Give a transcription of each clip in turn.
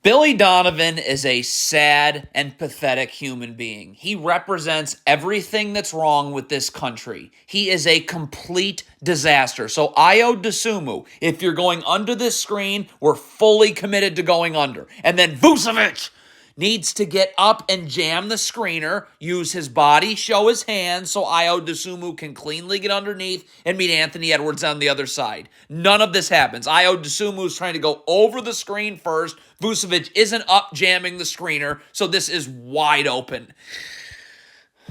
Billy Donovan is a sad and pathetic human being. He represents everything that's wrong with this country. He is a complete disaster. So Ayo Dosunmu, if you're going under this screen, we're fully committed to going under. And then Vucevic needs to get up and jam the screener, use his body, show his hands so Ayo Dosunmu can cleanly get underneath and meet Anthony Edwards on the other side. None of this happens. Ayo Dosunmu is trying to go over the screen first. Vucevic isn't up jamming the screener, so this is wide open.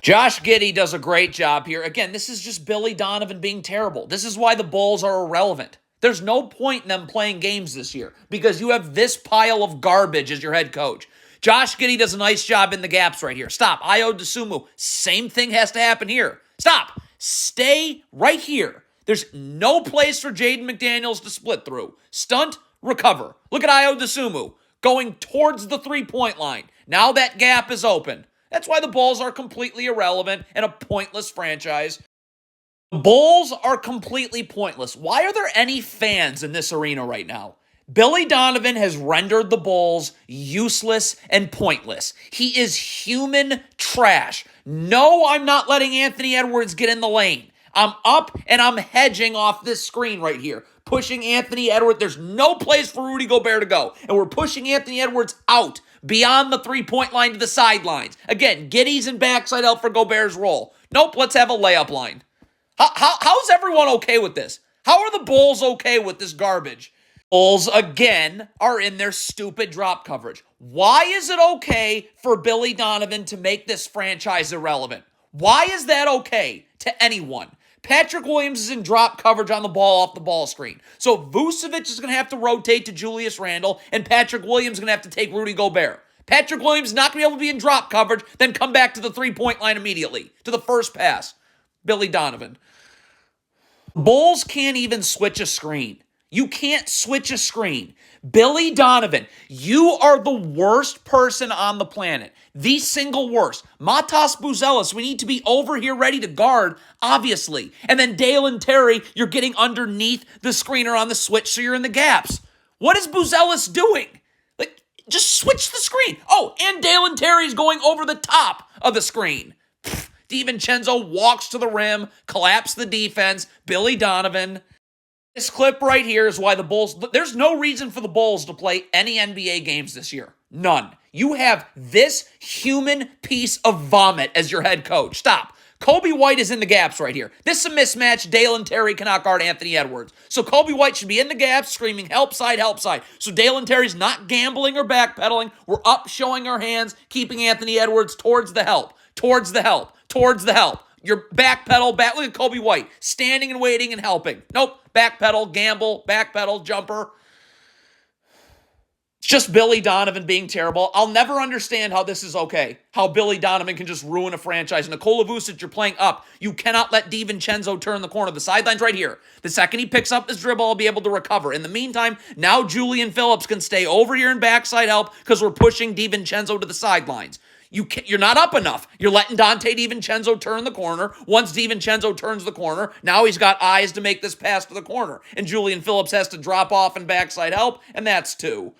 Josh Giddey does a great job here. Again, this is just Billy Donovan being terrible. This is why the Bulls are irrelevant. There's no point in them playing games this year because you have this pile of garbage as your head coach. Josh Giddey does a nice job in the gaps right here. Stop. Ayo Dosunmu, same thing has to happen here. Stop. Stay right here. There's no place for Jaden McDaniels to split through. Stunt, recover. Look at Ayo Dosunmu going towards the three-point line. Now that gap is open. That's why the Bulls are completely irrelevant and a pointless franchise. The Bulls are completely pointless. Why are there any fans in this arena right now? Billy Donovan has rendered the Bulls useless and pointless. He is human trash. No, I'm not letting Anthony Edwards get in the lane. I'm up and I'm hedging off this screen right here, pushing Anthony Edwards. There's no place for Rudy Gobert to go, and we're pushing Anthony Edwards out beyond the three-point line to the sidelines. Again, Giddey's and backside help for Gobert's role. Nope, let's have a layup line. How's everyone okay with this? How are the Bulls okay with this garbage? Bulls, again, are in their stupid drop coverage. Why is it okay for Billy Donovan to make this franchise irrelevant? Why is that okay to anyone? Patrick Williams is in drop coverage on the ball off the ball screen. So Vucevic is going to have to rotate to Julius Randle, and Patrick Williams is going to have to take Rudy Gobert. Patrick Williams is not going to be able to be in drop coverage, then come back to the three-point line immediately, to the first pass. Billy Donovan. Bulls can't even switch a screen. You can't switch a screen. Billy Donovan, you are the worst person on the planet. The single worst. Matas Buzelis, we need to be over here ready to guard, obviously. And then Dale and Terry, you're getting underneath the screener on the switch, so you're in the gaps. What is Buzelis doing? Like, just switch the screen. Oh, and Dale and Terry's going over the top of the screen. DiVincenzo walks to the rim, collapse the defense. Billy Donovan. This clip right here is why the Bulls, there's no reason for the Bulls to play any NBA games this year. None. You have this human piece of vomit as your head coach. Stop. Kobe White is in the gaps right here. This is a mismatch. Dale and Terry cannot guard Anthony Edwards. So Kobe White should be in the gaps screaming, help side, help side. So Dale and Terry's not gambling or backpedaling. We're up showing our hands, keeping Anthony Edwards towards the help, towards the help, towards the help. Your backpedal, look at Kobe White, standing and waiting and helping. Nope, backpedal, gamble, backpedal, jumper. It's just Billy Donovan being terrible. I'll never understand how this is okay, how Billy Donovan can just ruin a franchise. Nikola Vucevic, you're playing up. You cannot let DiVincenzo turn the corner. The sideline's right here. The second he picks up his dribble, I'll be able to recover. In the meantime, now Julian Phillips can stay over here in backside help because we're pushing DiVincenzo to the sidelines. You're not up enough. You're letting Dante DiVincenzo turn the corner. Once DiVincenzo turns the corner, now he's got eyes to make this pass to the corner. And Julian Phillips has to drop off and backside help, and that's two.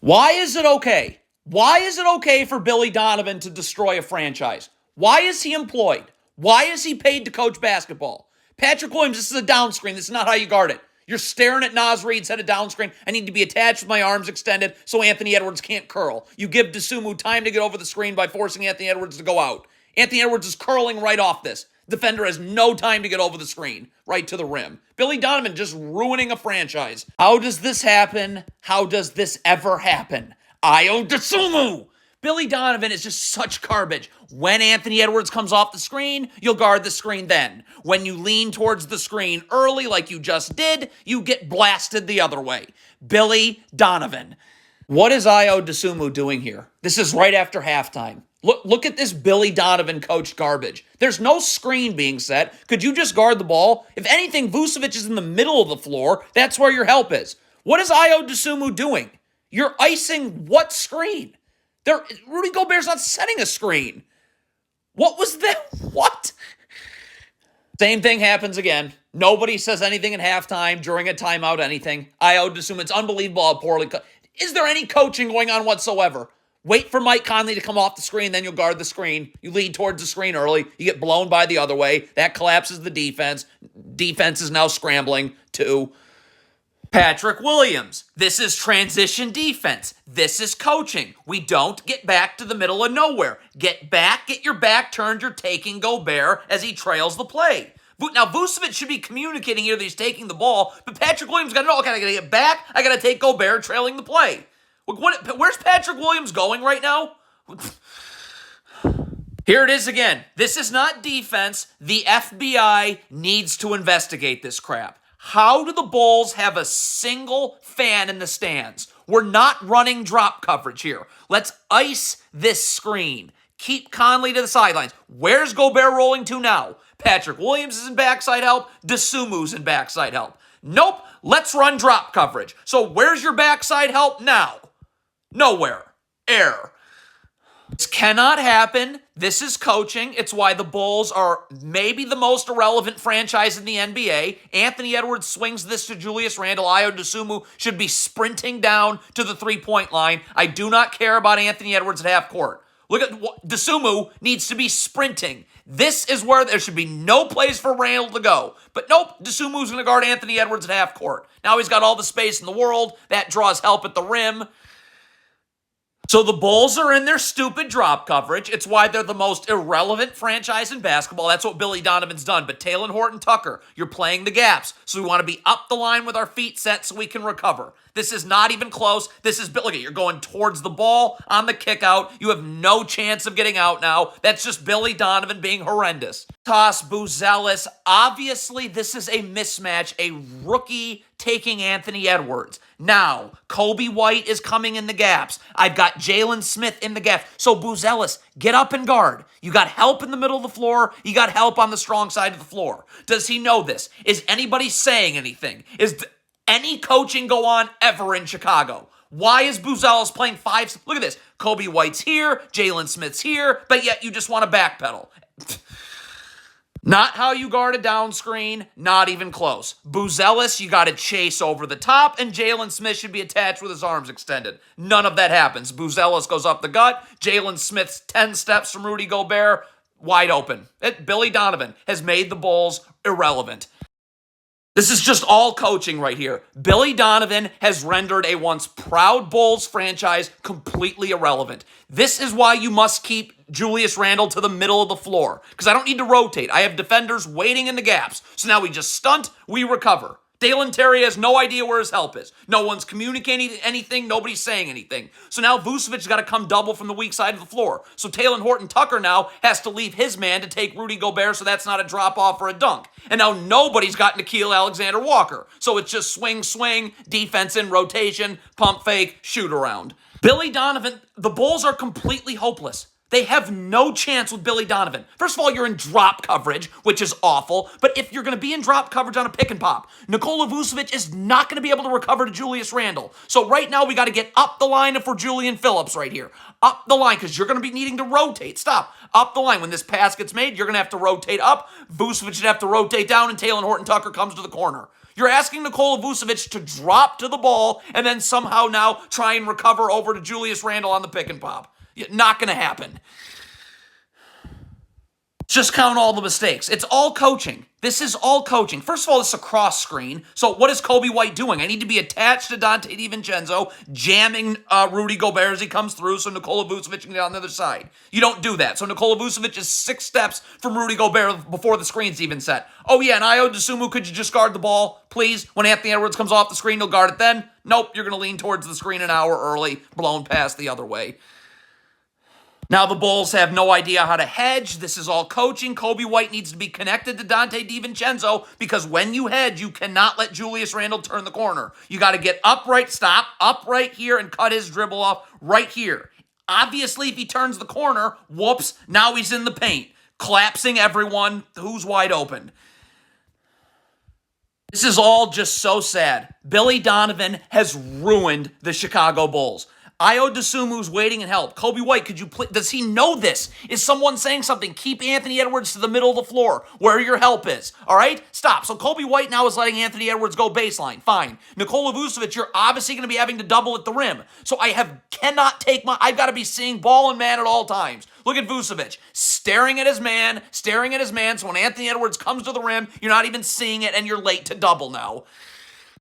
Why is it okay? Why is it okay for Billy Donovan to destroy a franchise? Why is he employed? Why is he paid to coach basketball? Patrick Williams, this is a down screen. This is not how you guard it. You're staring at Naz Reid's head of down screen. I need to be attached with my arms extended so Anthony Edwards can't curl. You give Dosunmu time to get over the screen by forcing Anthony Edwards to go out. Anthony Edwards is curling right off this. Defender has no time to get over the screen, right to the rim. Billy Donovan just ruining a franchise. How does this happen? How does this ever happen? Ayo Dosunmu! Billy Donovan is just such garbage. When Anthony Edwards comes off the screen, you'll guard the screen then. When you lean towards the screen early like you just did, you get blasted the other way. Billy Donovan. What is Ayo Dosunmu doing here? This is right after halftime. Look at this Billy Donovan coached garbage. There's no screen being set. Could you just guard the ball? If anything, Vucevic is in the middle of the floor. That's where your help is. What is Ayo Dosunmu doing? You're icing what screen? Rudy Gobert's not setting a screen. What was that? What? Same thing happens again. Nobody says anything at halftime, during a timeout, anything. Ayo Dosunmu, it's unbelievable how poorly. Is there any coaching going on whatsoever? Wait for Mike Conley to come off the screen, then you'll guard the screen. You lead towards the screen early. You get blown by the other way. That collapses the defense. Defense is now scrambling to Patrick Williams. This is transition defense. This is coaching. We don't get back to the middle of nowhere. Get back, get your back turned, you're taking Gobert as he trails the play. Now, Vucevic should be communicating here that he's taking the ball, but Patrick Williams got to know, okay, I got to get back, I got to take Gobert trailing the play. Where's Patrick Williams going right now? Here it is again. This is not defense. The FBI needs to investigate this crap. How do the Bulls have a single fan in the stands? We're not running drop coverage here. Let's ice this screen. Keep Conley to the sidelines. Where's Gobert rolling to now? Patrick Williams is in backside help. Desumu's in backside help. Nope. Let's run drop coverage. So where's your backside help now? Nowhere. Error. This cannot happen. This is coaching. It's why the Bulls are maybe the most irrelevant franchise in the NBA. Anthony Edwards swings this to Julius Randle. Ayo Dosunmu should be sprinting down to the three-point line. I do not care about Anthony Edwards at half court. Look at Dosunmu needs to be sprinting. This is where there should be no place for Randle to go. But nope, Dosunmu's going to guard Anthony Edwards at half court. Now he's got all the space in the world. That draws help at the rim. So the Bulls are in their stupid drop coverage. It's why they're the most irrelevant franchise in basketball. That's what Billy Donovan's done. But Talen Horton-Tucker, you're playing the gaps. So we want to be up the line with our feet set so we can recover. This is not even close. This is, look at, you're going towards the ball on the kick out. You have no chance of getting out now. That's just Billy Donovan being horrendous. Toss Buzelis. Obviously, this is a mismatch. A rookie taking Anthony Edwards. Now, Kobe White is coming in the gaps. I've got Jalen Smith in the gaps. So Buzelis, get up and guard. You got help in the middle of the floor. You got help on the strong side of the floor. Does he know this? Is anybody saying anything? Is any coaching go on ever in Chicago? Why is Buzelis playing five? Look at this. Kobe White's here. Jalen Smith's here. But yet you just want to backpedal. Not how you guard a down screen, not even close. Buzelis, you got to chase over the top, and Jalen Smith should be attached with his arms extended. None of that happens. Buzelis goes up the gut. Jalen Smith's 10 steps from Rudy Gobert, wide open. Billy Donovan has made the Bulls irrelevant. This is just all coaching right here. Billy Donovan has rendered a once proud Bulls franchise completely irrelevant. This is why you must keep Julius Randle to the middle of the floor, because I don't need to rotate. I have defenders waiting in the gaps. So now we just stunt, we recover. Dalen Terry has no idea where his help is. No one's communicating anything. Nobody's saying anything. So now Vucevic's got to come double from the weak side of the floor. So Talen Horton-Tucker now has to leave his man to take Rudy Gobert, so that's not a drop-off or a dunk. And now nobody's got Nickeil Alexander-Walker. So it's just swing, defense in rotation, pump fake, shoot around. Billy Donovan, the Bulls are completely hopeless. They have no chance with Billy Donovan. First of all, you're in drop coverage, which is awful. But if you're going to be in drop coverage on a pick and pop, Nikola Vucevic is not going to be able to recover to Julius Randle. So right now, we got to get up the line for Julian Phillips right here. Up the line, because you're going to be needing to rotate. Stop. Up the line. When this pass gets made, you're going to have to rotate up. Vucevic should have to rotate down, and Talen Horton-Tucker comes to the corner. You're asking Nikola Vucevic to drop to the ball and then somehow now try and recover over to Julius Randle on the pick and pop. Not going to happen. Just count all the mistakes. It's all coaching. This is all coaching. First of all, this is a cross screen. So what is Kobe White doing? I need to be attached to Dante DiVincenzo, jamming Rudy Gobert as he comes through so Nikola Vucevic can get on the other side. You don't do that. So Nikola Vucevic is 6 steps from Rudy Gobert before the screen's even set. Oh yeah, and Ayo Dosunmu, could you just guard the ball, please? When Anthony Edwards comes off the screen, you'll guard it then? Nope, you're going to lean towards the screen an hour early, blown past the other way. Now the Bulls have no idea how to hedge. This is all coaching. Kobe White needs to be connected to Dante DiVincenzo because when you hedge, you cannot let Julius Randle turn the corner. You got to get upright, stop, upright here, and cut his dribble off right here. Obviously, if he turns the corner, whoops, now he's in the paint, collapsing everyone who's wide open. This is all just so sad. Billy Donovan has ruined the Chicago Bulls. Io DeSumu's waiting and help. Kobe White, could you please, does he know this? Is someone saying something? Keep Anthony Edwards to the middle of the floor where your help is. All right? Stop. So Kobe White now is letting Anthony Edwards go baseline. Fine. Nikola Vucevic, you're obviously going to be having to double at the rim. So cannot take I've got to be seeing ball and man at all times. Look at Vucevic, staring at his man. So when Anthony Edwards comes to the rim, you're not even seeing it and you're late to double now.